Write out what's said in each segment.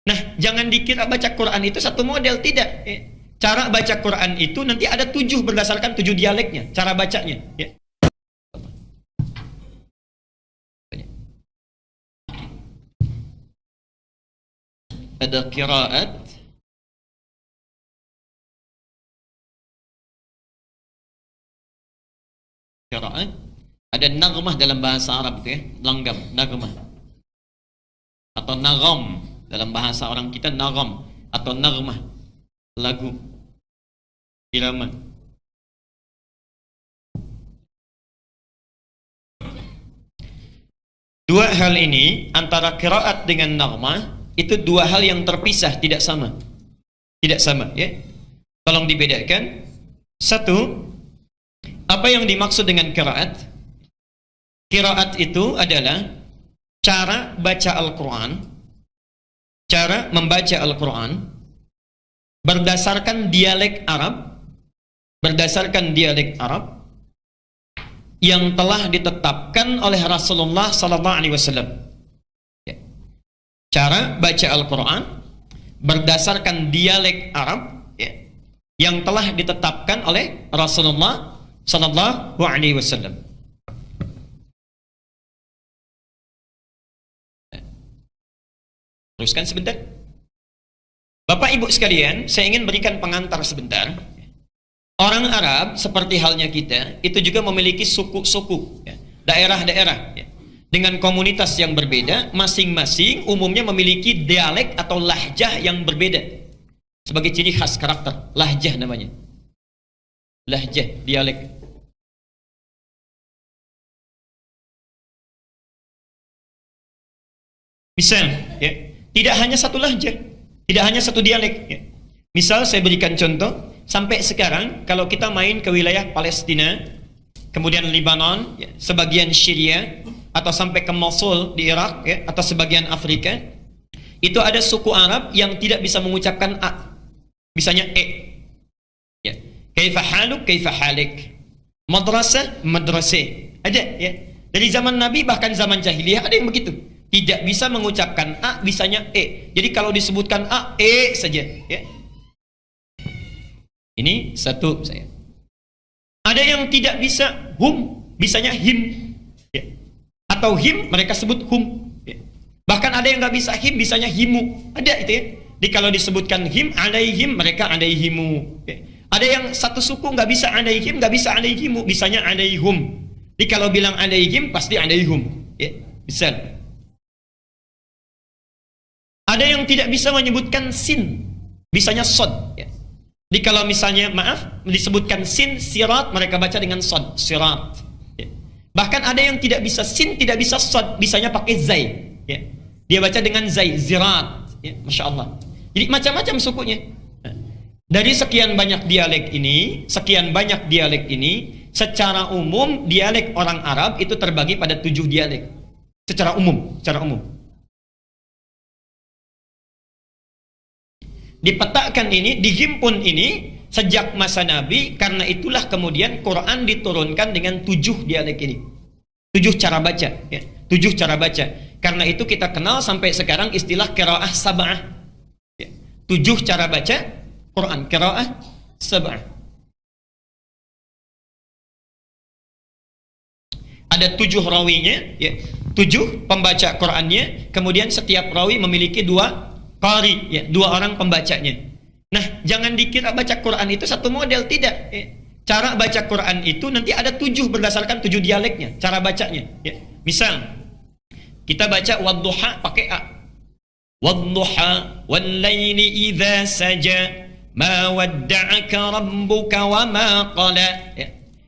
Nah, jangan dikira baca Quran itu satu model, tidak. Cara baca Quran itu nanti ada 7 berdasarkan 7 dialeknya, cara bacanya. Ada qiraat, ada naghmah dalam bahasa Arab itu ya, langgam, naghmah. Atau nagham dalam bahasa orang kita, nagham atau naghmah, lagu, irama. Dua hal ini antara qiraat dengan naghmah itu dua hal yang terpisah, tidak sama. Tidak sama ya. Tolong dibedakan. Satu, apa yang dimaksud dengan qiraat? Qiraat itu adalah cara baca Al-Quran, cara membaca Al-Quran berdasarkan dialek Arab, yang telah ditetapkan oleh Rasulullah SAW. Cara baca Al-Quran berdasarkan dialek Arab yang telah ditetapkan oleh Rasulullah SAW. Teruskan sebentar. Bapak Ibu sekalian, saya ingin berikan pengantar sebentar. Orang Arab seperti halnya kita itu juga memiliki suku-suku, daerah-daerah dengan komunitas yang berbeda, masing-masing umumnya memiliki dialek atau lahjah yang berbeda sebagai ciri khas karakter. Lahjah namanya, lahjah, dialek. Misal tidak hanya satu lahjah, tidak hanya satu dialek Misal saya berikan contoh, sampai sekarang kalau kita main ke wilayah Palestina, kemudian Lebanon, sebagian Syria, atau sampai ke Mosul di Irak, atau sebagian Afrika, itu ada suku Arab yang tidak bisa mengucapkan a, bisanya kaifa haluk, kaifa halik, madrasah, madrasah, ada dari zaman Nabi bahkan zaman jahiliyah ada yang begitu, tidak bisa mengucapkan a, bisanya jadi kalau disebutkan a, saja Ini satu saya. Ada yang tidak bisa hum, bisanya him atau him mereka sebut hum Bahkan ada yang nggak bisa him, bisanya himu, ada itu Jadi kalau disebutkan him, alaihim, mereka alaihimu Ada yang satu suku nggak bisa alaihim, nggak bisa alaihimu, bisanya alaihum. Jadi kalau bilang alaihim pasti alaihum bisa. Ada yang tidak bisa menyebutkan sin, bisanya sod Jadi kalau misalnya, maaf, disebutkan sin, sirat, mereka baca dengan sod, sirat Bahkan ada yang tidak bisa sin, tidak bisa sod, bisanya pakai zai Dia baca dengan zai, zirat Masya Allah. Jadi macam-macam sukunya. Dari sekian banyak dialek ini, secara umum dialek orang Arab itu terbagi pada 7 dialek. Secara umum. Dipetakan ini, dihimpun ini sejak masa Nabi, karena itulah kemudian Quran diturunkan dengan 7 dialek ini. 7 cara baca, 7 cara baca. Karena itu kita kenal sampai sekarang istilah qiraah sab'ah. 7 cara baca Quran, qiraah sab'ah. Ada 7 rawinya, 7 pembaca Qurannya, kemudian setiap rawi memiliki 2 qari, 2 orang pembacanya. Nah, jangan dikira baca Quran itu satu model, tidak. Cara baca Quran itu nanti ada 7 berdasarkan 7 dialeknya, cara bacanya. Misal, kita baca wadduha pakai a. Wadduha wal laili idza saja ma wadda'aka rabbuka wa ma qala.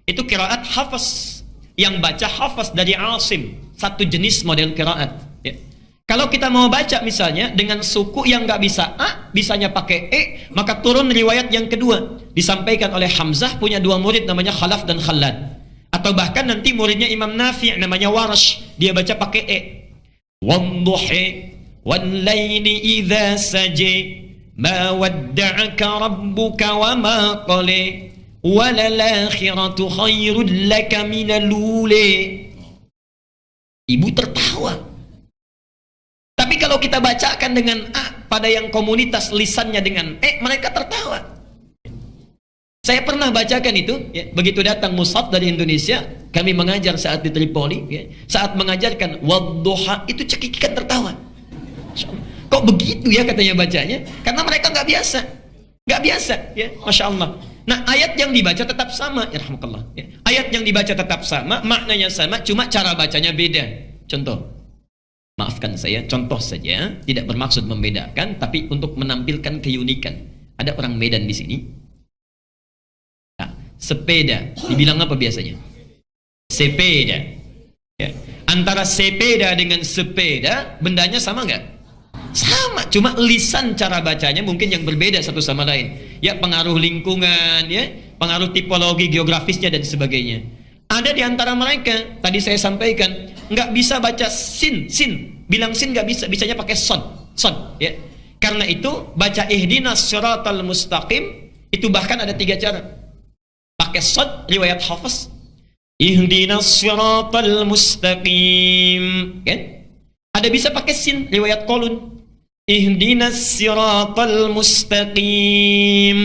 Itu qiraat Hafs. Yang baca Hafs dari Asim, satu jenis model qiraat. Kalau kita mau baca misalnya dengan suku yang nggak bisa a, bisanya pakai maka turun riwayat yang kedua, disampaikan oleh Hamzah, punya 2 murid namanya Khalaf dan Khalad, atau bahkan nanti muridnya Imam Nafi' namanya Warash, dia baca pakai wadduhi wal laili idza saja ma wadda'aka rabbuka wa ma qala walal akhiratu khairul laka minal ula. Ibu tertawa. Tapi kalau kita bacakan dengan a, pada yang komunitas lisannya dengan mereka tertawa. Saya pernah bacakan itu, ya, begitu datang mushaf dari Indonesia, kami mengajar saat di Tripoli, ya, saat mengajarkan wadduha itu cekikikan tertawa. Kok begitu ya katanya bacanya? Karena mereka nggak biasa, ya, masya Allah. Nah, ayat yang dibaca tetap sama, ya rahmatullah. Ya. Ayat yang dibaca tetap sama, maknanya sama, cuma cara bacanya beda. Contoh, maafkan saya, contoh saja, tidak bermaksud membedakan, tapi untuk menampilkan keunikan. Ada orang Medan di sini. Nah, sepeda, dibilang apa biasanya? Sepeda. Ya. Antara sepeda dengan sepeda, bendanya sama nggak? Sama, cuma lisan cara bacanya mungkin yang berbeda satu sama lain. Ya, pengaruh lingkungan, ya, pengaruh tipologi geografisnya dan sebagainya. Ada di antara mereka, tadi saya sampaikan, nggak bisa baca sin. Bilang sin nggak bisa, bisanya pakai son, ya. Karena itu baca ihdinas siratal mustaqim itu bahkan ada 3 cara. Pakai son, riwayat Hafiz. Ihdinas siratal mustaqim, kan? Ada bisa pakai sin, riwayat Qalun. Ihdinas siratal mustaqim.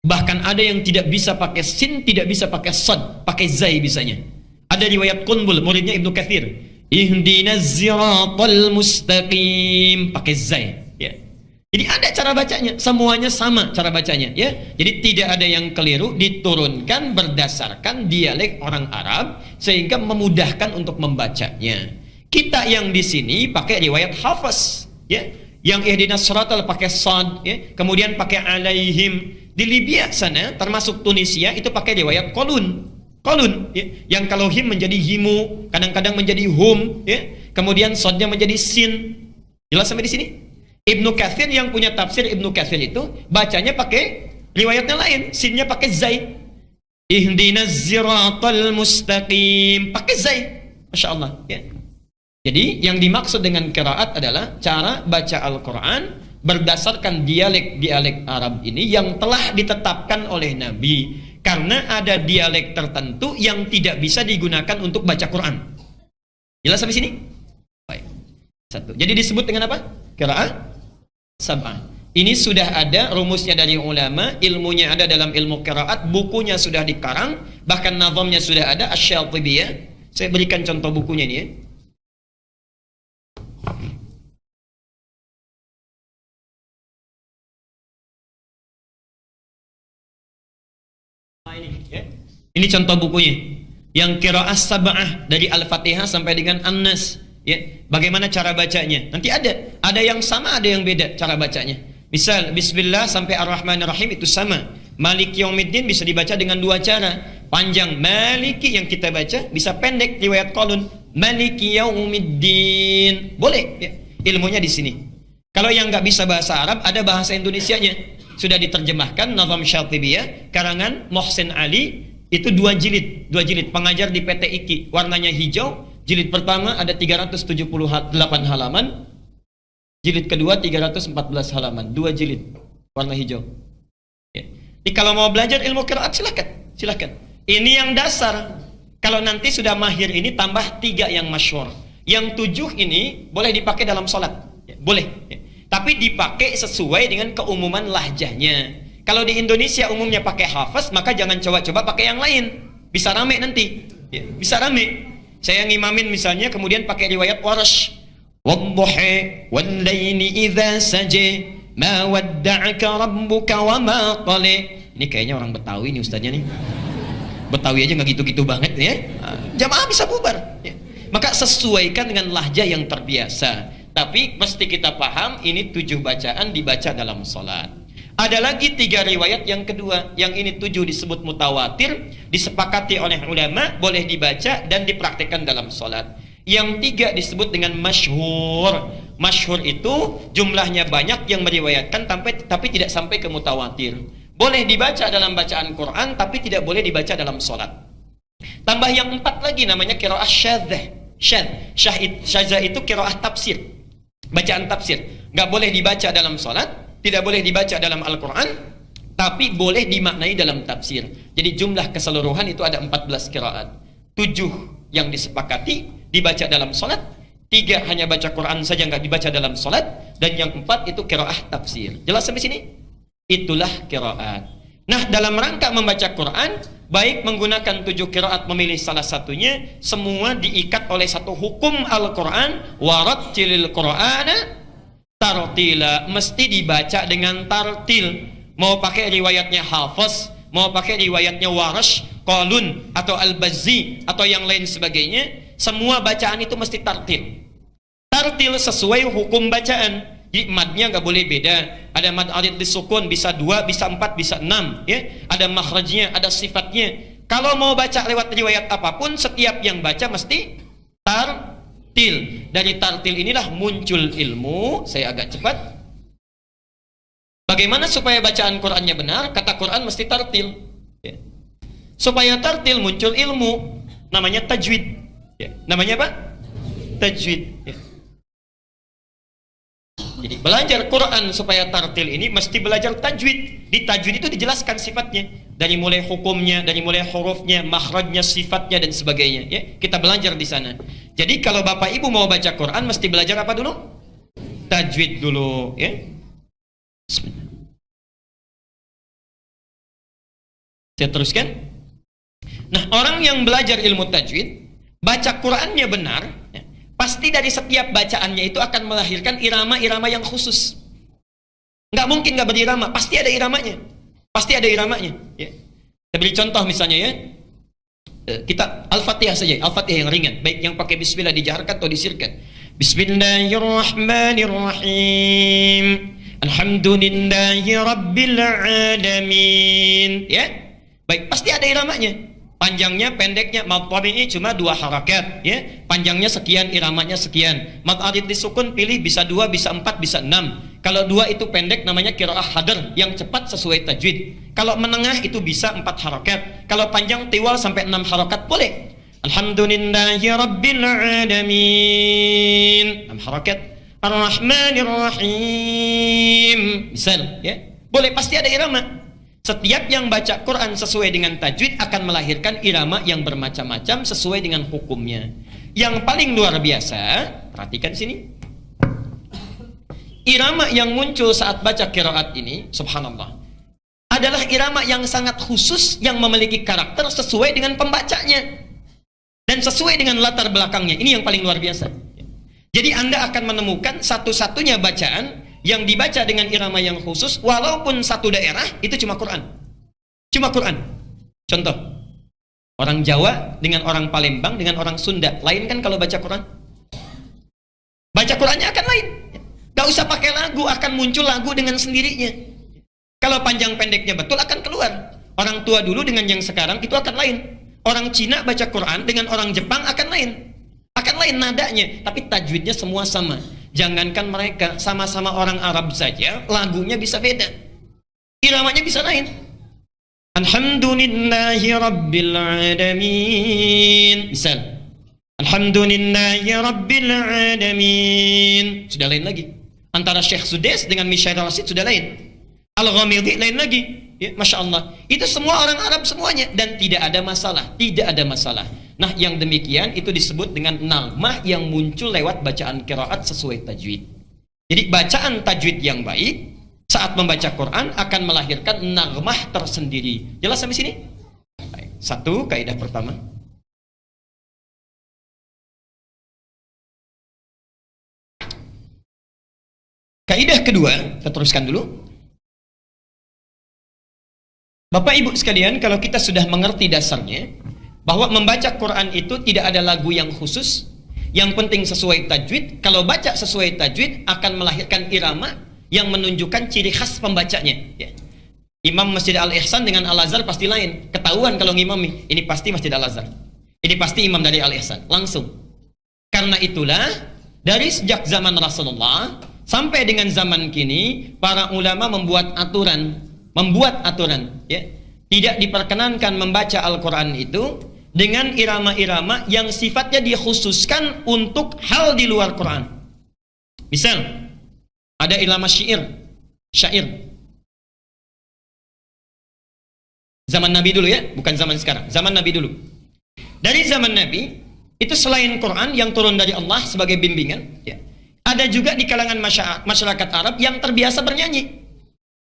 Bahkan ada yang tidak bisa pakai sin, tidak bisa pakai sad, pakai zai bisanya. Ada riwayat Qunbul, muridnya Ibnu Katsir. Ihdinas siratal mustaqim, pakai zai, ya. Jadi ada cara bacanya, semuanya sama cara bacanya, ya. Jadi tidak ada yang keliru, diturunkan berdasarkan dialek orang Arab sehingga memudahkan untuk membacanya. Kita yang di sini pakai riwayat Hafiz, ya. Yang ihdinas siratal pakai sad, ya. Kemudian pakai alaihim. Di Libya sana, termasuk Tunisia, itu pakai riwayat Qalun, ya. Yang kalau him menjadi himu, kadang-kadang menjadi hum, ya. Kemudian sadnya menjadi sin. Jelas sampai di sini? Ibnu Katsir yang punya tafsir Ibnu Katsir itu bacanya pakai riwayatnya lain, sinnya pakai zai. Ihdinas siratal mustaqim, pakai zai. Masya Allah, ya. Jadi yang dimaksud dengan qiraat adalah cara baca Al-Quran berdasarkan dialek Arab ini yang telah ditetapkan oleh Nabi. Karena ada dialek tertentu yang tidak bisa digunakan untuk baca Quran. Jelas sampai sini? Baik. 1. Jadi disebut dengan apa? Qiraat sab'ah. Ini sudah ada rumusnya dari ulama, ilmunya ada dalam ilmu qiraat, bukunya sudah dikarang, bahkan nazamnya sudah ada, Asy-Syatibiyah. Saya berikan contoh bukunya ini, ya. Ini contoh bukunya yang qiraah sab'ah dari Al-Fatihah sampai dengan An-Nas, ya. Bagaimana cara bacanya? Nanti ada yang sama, ada yang beda cara bacanya. Misal Bismillah sampai Ar-Rahmanir-Rahim itu sama. Maliki Yaumiddin bisa dibaca dengan 2 cara. Panjang Maliki yang kita baca, bisa pendek riwayat Qalun Maliki Yaumiddin. Boleh, ya. Ilmunya di sini. Kalau yang nggak bisa bahasa Arab, ada bahasa Indonesianya. Sudah diterjemahkan Nazam Syatibiyah karangan Muhsin Ali. Itu 2 jilid pengajar di PT IKI, warnanya hijau. Jilid pertama ada 378 halaman, jilid kedua 314 halaman, 2 jilid warna hijau, ya. Jadi kalau mau belajar ilmu qiraat silakan. Ini yang dasar. Kalau nanti sudah mahir ini tambah 3 yang masyhur. Yang 7 ini boleh dipakai dalam sholat, ya, boleh, ya. Tapi dipakai sesuai dengan keumuman lahjahnya. Kalau di Indonesia umumnya pakai Hafiz, maka jangan coba-coba pakai yang lain. Bisa rame nanti, ya, bisa rame. Saya ngimamin misalnya, kemudian pakai riwayat Warsh. Wadduha wal-laili idza saja ma wadda'aka rabbuka wa ma qala. Ini kayaknya orang Betawi nih ustaznya nih. Betawi aja nggak gitu-gitu banget, ya. Jamaah bisa bubar, ya. Maka sesuaikan dengan lahjah yang terbiasa. Tapi mesti kita paham ini 7 bacaan dibaca dalam sholat. Ada lagi 3 riwayat yang kedua. Yang ini 7 disebut mutawatir, disepakati oleh ulama, boleh dibaca dan dipraktikkan dalam sholat. Yang 3 disebut dengan masyhur. Masyhur itu jumlahnya banyak yang meriwayatkan tapi tidak sampai ke mutawatir. Boleh dibaca dalam bacaan Quran tapi tidak boleh dibaca dalam sholat. Tambah yang 4 lagi namanya qiraah syadzah. Syadzah itu qiraah tafsir, bacaan tafsir. Nggak boleh dibaca dalam sholat, tidak boleh dibaca dalam Al-Quran, tapi boleh dimaknai dalam tafsir. Jadi jumlah keseluruhan itu ada 14 qiraat. 7 yang disepakati dibaca dalam sholat, 3 hanya baca Quran saja nggak dibaca dalam salat, dan yang 4 itu qiraah tafsir. Jelas sampai sini? Itulah qiraat. Nah, dalam rangka membaca Quran, baik menggunakan 7 qiraat memilih salah satunya, semua diikat oleh satu hukum Al-Quran, warattilil Qur'ana tartila, mesti dibaca dengan tartil. Mau pakai riwayatnya Hafiz, mau pakai riwayatnya Warash, Qalun atau Al-Bazzi atau yang lain sebagainya, semua bacaan itu mesti tartil. Tartil sesuai hukum bacaan. Jadi madnya nggak boleh beda. Ada mad arid disukun, bisa 2, bisa 4, bisa 6, ya. Ada makhrajnya, ada sifatnya. Kalau mau baca lewat riwayat apapun, setiap yang baca mesti tartil. Dari tartil inilah muncul ilmu. Saya agak cepat. Bagaimana supaya bacaan Qur'annya benar? Kata Qur'an mesti tartil, ya. Supaya tartil muncul ilmu, namanya tajwid, ya. Namanya apa? Tajwid, ya. Jadi belajar Quran supaya tartil ini mesti belajar tajwid. Di tajwid itu dijelaskan sifatnya, dari mulai hukumnya, dari mulai hurufnya, makhrajnya, sifatnya dan sebagainya, ya. Kita belajar di sana. Jadi kalau Bapak Ibu mau baca Quran mesti belajar apa dulu? Tajwid dulu, ya. Bismillah. Saya teruskan. Nah, orang yang belajar ilmu tajwid, baca Qurannya benar, ya, pasti dari setiap bacaannya itu akan melahirkan irama-irama yang khusus. Nggak mungkin nggak berirama, pasti ada iramanya. Pasti ada iramanya, ya. Saya beri contoh misalnya, ya. Kita Al-Fatihah saja, Al-Fatihah yang ringan, baik yang pakai bismillah dijaharkan atau disirkan. Bismillahirrahmanirrahim. Alhamdulillahi rabbil alamin, ya. Baik, pasti ada iramanya. Panjangnya, pendeknya, mad tabi'i cuma 2 harakat, ya. Panjangnya sekian, iramanya sekian. Mad arid disukun pilih bisa 2, bisa 4, bisa 6. Kalau 2 itu pendek namanya qiraah hadr, yang cepat sesuai tajwid. Kalau menengah itu bisa 4 harakat. Kalau panjang tiwal sampai 6 harakat boleh. Alhamdulillahi rabbil alamin, 6 harakat. Ar-Rahmanir-Rahim, misal, ya. Boleh, pasti ada irama. Setiap yang baca Quran sesuai dengan tajwid akan melahirkan irama yang bermacam-macam sesuai dengan hukumnya. Yang paling luar biasa, perhatikan sini. Irama yang muncul saat baca qiraat ini, subhanallah, adalah irama yang sangat khusus yang memiliki karakter sesuai dengan pembacanya dan sesuai dengan latar belakangnya. Ini yang paling luar biasa. Jadi Anda akan menemukan satu-satunya bacaan yang dibaca dengan irama yang khusus, walaupun satu daerah, itu cuma Quran. Cuma Quran. Contoh, orang Jawa dengan orang Palembang dengan orang Sunda, lain kan kalau baca Quran? Baca Qurannya akan lain. Gak usah pakai lagu, akan muncul lagu dengan sendirinya. Kalau panjang pendeknya betul akan keluar. Orang tua dulu dengan yang sekarang itu akan lain. Orang Cina baca Quran dengan orang Jepang akan lain. Akan lain nadanya, tapi tajwidnya semua sama. Jangankan mereka, sama-sama orang Arab saja, lagunya bisa beda. Iramanya bisa lain. Alhamdulillahi rabbil alamin. Misal, Alhamdulillahi rabbil alamin. Sudah lain lagi. Antara Syekh Sudais dengan Mishair Rasid sudah lain. Al-Ghamidi lain lagi. Ya, Masya Allah. Itu semua orang Arab semuanya. Dan tidak ada masalah. Tidak ada masalah. Nah, yang demikian itu disebut dengan nagmah yang muncul lewat bacaan qiraat sesuai tajwid. Jadi bacaan tajwid yang baik saat membaca Quran akan melahirkan nagmah tersendiri. Jelas sampai sini? Baik. Satu, kaidah pertama. Kaidah kedua, kita teruskan dulu. Bapak Ibu sekalian, kalau kita sudah mengerti dasarnya, bahwa membaca Quran itu tidak ada lagu yang khusus, yang penting sesuai tajwid. Kalau baca sesuai tajwid akan melahirkan irama yang menunjukkan ciri khas pembacanya, ya. Imam Masjid Al-Ihsan dengan Al-Azhar pasti lain. Ketahuan kalau ngimami, ini pasti Masjid Al-Azhar, ini pasti imam dari Al-Ihsan, langsung. Karena itulah dari sejak zaman Rasulullah sampai dengan zaman kini, para ulama membuat aturan, ya. Tidak diperkenankan membaca Al-Quran itu dengan irama-irama yang sifatnya dikhususkan untuk hal di luar Quran. Misal, ada irama syair. Zaman Nabi dulu, ya, bukan zaman sekarang. Zaman Nabi dulu. Dari zaman Nabi, Itu selain Quran yang turun dari Allah sebagai bimbingan, ya. Ada juga di kalangan masyarakat Arab yang terbiasa bernyanyi.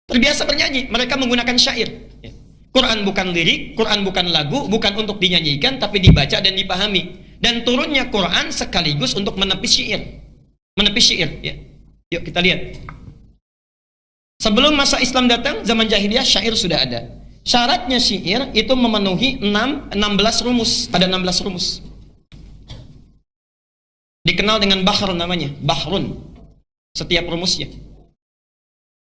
Terbiasa bernyanyi, mereka menggunakan syair. Ya. Quran bukan lirik, Quran bukan lagu, bukan untuk dinyanyikan, tapi dibaca dan dipahami. Dan turunnya Quran sekaligus untuk menepis syair. Menepis syair, ya. Yuk kita lihat. Sebelum masa Islam datang, zaman jahiliyah syair sudah ada. Syaratnya syair itu memenuhi 16 rumus. Ada 16 rumus. Dikenal dengan bahr namanya, bahrun. Setiap rumusnya.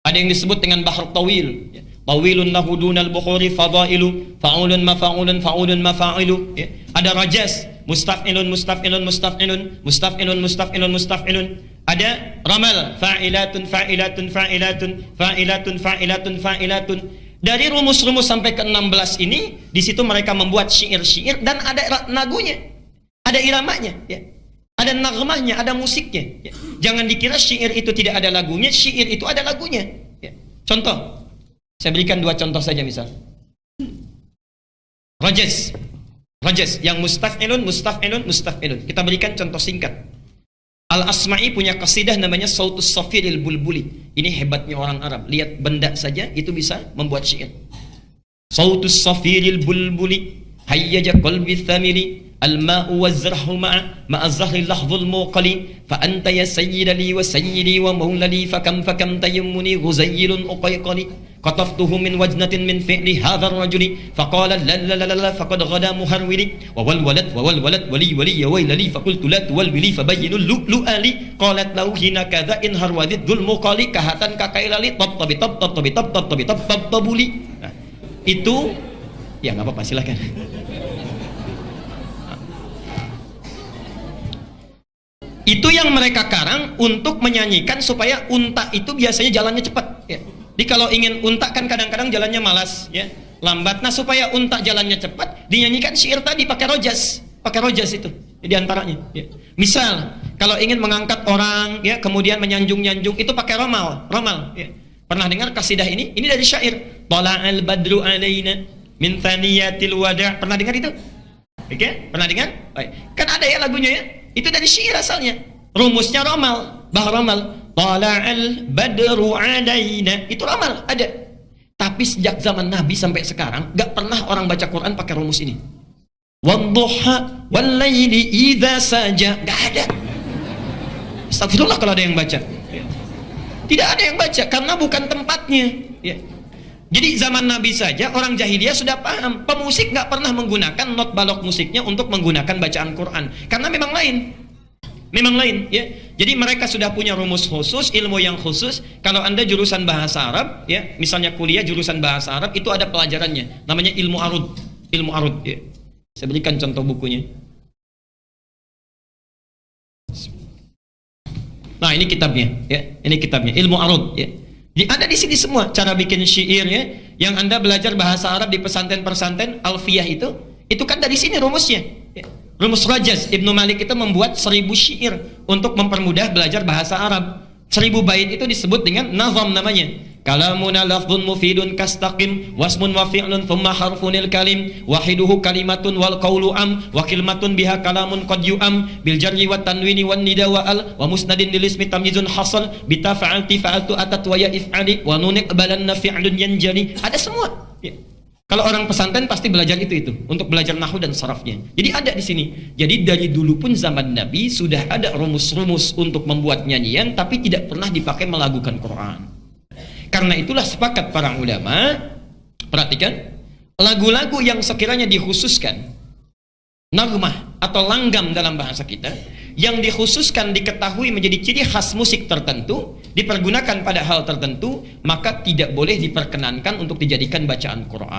Ada yang disebut dengan bahr tawil. Tawilun lahu dunal bukhuri fadailu, fa'ulun mafa'ulun, fa'ulun mafa'ilu. Ada rajas, mustaf'ilun, mustaf'ilun, mustaf'ilun, mustaf'ilun, mustaf'ilun, mustaf'ilun. Ada ramal, fa'ilatun, fa'ilatun, fa'ilatun, fa'ilatun, fa'ilatun, fa'ilatun. Dari rumus-rumus sampai ke 16 ini, di situ mereka membuat syair-syair dan ada lagunya, ada iramanya, ya. Ada nagmahnya, ada musiknya. Ya. Jangan dikira syair itu tidak ada lagunya, syair itu ada lagunya. Ya. Contoh, saya berikan 2 contoh saja misal. Rajas, rajas yang mustaf'ilun, mustaf'ilun, mustaf'ilun. Kita berikan contoh singkat. Al-Asma'i punya qasidah namanya Sautus Safiril Bulbuli. Ini hebatnya orang Arab. Lihat benda saja itu bisa membuat syair. Sautus Safiril Bulbuli hayyaja qalbi thamiri al-ma'u waz-zarhu ma'a az-zahri lahzul muqali fa anta ya sayyida li wa sayyidi wa mawlali fakam tayammuni ghuzayyilun uqayqali qataftuhu min wajnatin min fi'li hadha ar-rajuli faqala la la la la faqad ghada muharwili wa wal walad wali wali ya waylali faqultu la tuwalwili fabayyinu lu'ali qalat lahu hina kadha in harwadid dhul muqali kahatan kakailali tabtabi tabtabi tabtabi tabtabuli. Nah, itu ya enggak apa-apa, silakan. Itu yang mereka karang untuk menyanyikan supaya unta itu biasanya jalannya cepat. Ya. Jadi kalau ingin unta kan kadang-kadang jalannya malas, ya, lambat. Nah supaya unta jalannya cepat, dinyanyikan syair tadi pakai rojas itu. Di antaranya. Ya. Misal kalau ingin mengangkat orang, ya, kemudian menyanjung-nyanjung itu pakai romal. Ya. Pernah dengar kasidah ini? Ini dari syair. Tala'al badru alaina min thaniyatil wada'. Pernah dengar itu? Oke, pernah dengar? Kan ada ya lagunya ya. Itu dari syair asalnya. Rumusnya romal, bah romal. Tala'al badru alaina. Itu romal, ada. Tapi sejak zaman Nabi sampai sekarang gak pernah orang baca Quran pakai rumus ini. Wadduha wallaili idza saja. Gak ada. Astagfirullah kalau ada yang baca. Tidak ada yang baca karena bukan tempatnya. Ya. Jadi zaman Nabi saja orang jahiliyah sudah paham. Pemusik nggak pernah menggunakan not balok musiknya untuk menggunakan bacaan Quran karena memang lain, ya. Jadi mereka sudah punya rumus khusus, ilmu yang khusus. Kalau Anda jurusan bahasa Arab, ya, misalnya kuliah jurusan bahasa Arab itu ada pelajarannya, namanya ilmu arud, ya. Saya berikan contoh bukunya. Nah ini kitabnya, ya. Ini kitabnya ilmu arud, ya. Ada di sini semua cara bikin syair, ya. Yang Anda belajar bahasa Arab di pesantren-pesantren alfiyah itu kan dari sini rumusnya. Ya. Rumus Rajaz Ibnu Malik itu membuat 1000 syair untuk mempermudah belajar bahasa Arab. 1000 bait itu disebut dengan nazam namanya. Kalamuna lafdhun mufidun kastaqim wasmun wa fi'lun thumma harfunil kalim wahiduhu kalimatun wal qawlu am wa kalimatun biha kalamun qad yu'am bil jarri wat tanwini wan nida wa al wa musnadin lil ismi tamyizun hasal bi tafa'alti fa'altu atat wa ya if'ali wa nun iqbalanna fi'lun yanjali. Ada semua. Ya. Kalau orang pesantren pasti belajar itu untuk belajar nahwu dan sarafnya. Jadi ada di sini. Jadi dari dulu pun zaman Nabi sudah ada rumus-rumus untuk membuat nyanyian tapi tidak pernah dipakai melagukan Quran. Karena itulah sepakat para ulama, perhatikan, lagu-lagu yang sekiranya dikhususkan nagmah atau langgam dalam bahasa kita, yang dikhususkan diketahui menjadi ciri khas musik tertentu, dipergunakan pada hal tertentu, maka tidak boleh diperkenankan untuk dijadikan bacaan Quran.